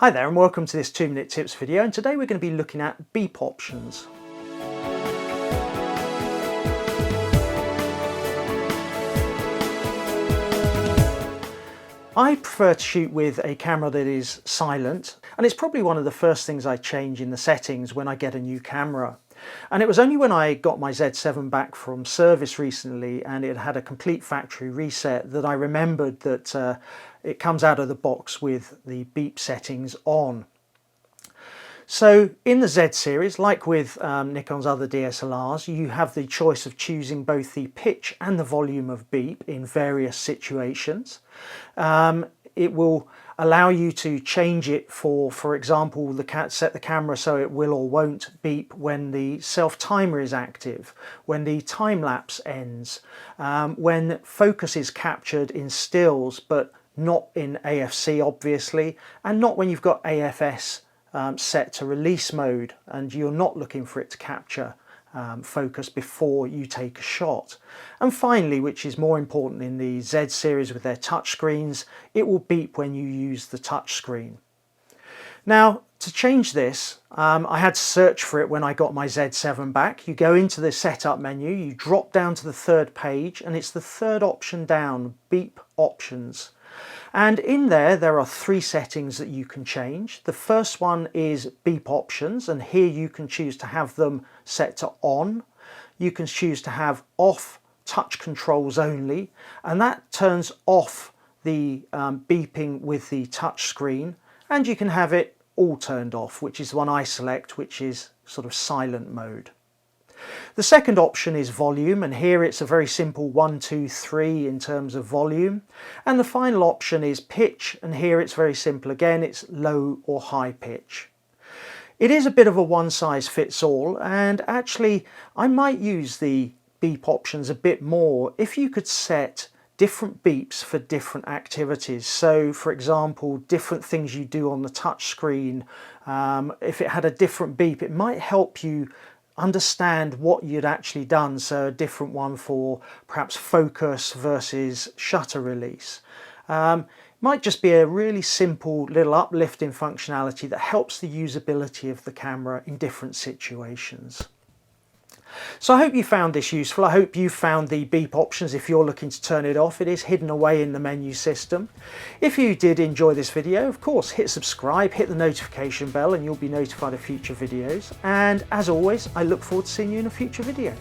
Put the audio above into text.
Hi there and welcome to this 2-minute tips video, and today we're going to be looking at beep options. I prefer to shoot with a camera that is silent, and it's probably one of the first things I change in the settings when I get a new camera. And it was only when I got my Z7 back from service recently and it had a complete factory reset that I remembered that it comes out of the box with the beep settings on. So in the Z series, like with Nikon's other DSLRs, you have the choice of choosing both the pitch and the volume of beep in various situations. It will allow you to change it for example, set the camera so it will or won't beep when the self timer is active, when the time lapse ends, when focus is captured in stills but not in AFC obviously, and not when you've got AFS set to release mode and you're not looking for it to capture focus before you take a shot. And finally, which is more important in the Z series with their touch screens, it will beep when you use the touch screen. Now to change this, I had to search for it when I got my Z7 back. You go into the setup menu, you drop down to the third page, and it's the third option down, beep options. And in there are three settings that you can change. The first one is beep options, and here you can choose to have them set to on. You can choose to have off touch controls only, and that turns off the beeping with the touch screen, and you can have it all turned off, which is the one I select, which is sort of silent mode. The second option is volume, and here it's a very simple 1, 2, 3 in terms of volume. And the final option is pitch, and here it's very simple again, it's low or high pitch. It is a bit of a one size fits all, and actually I might use the beep options a bit more if you could set different beeps for different activities. So for example, different things you do on the touch screen, if it had a different beep, it might help you understand what you'd actually done. So a different one for perhaps focus versus shutter release. Might just be a really simple little uplifting functionality that helps the usability of the camera in different situations. So I hope you found this useful. I hope you found the beep options if you're looking to turn it off. It is hidden away in the menu system. If you did enjoy this video, of course, hit subscribe, hit the notification bell, and you'll be notified of future videos. And as always, I look forward to seeing you in a future video.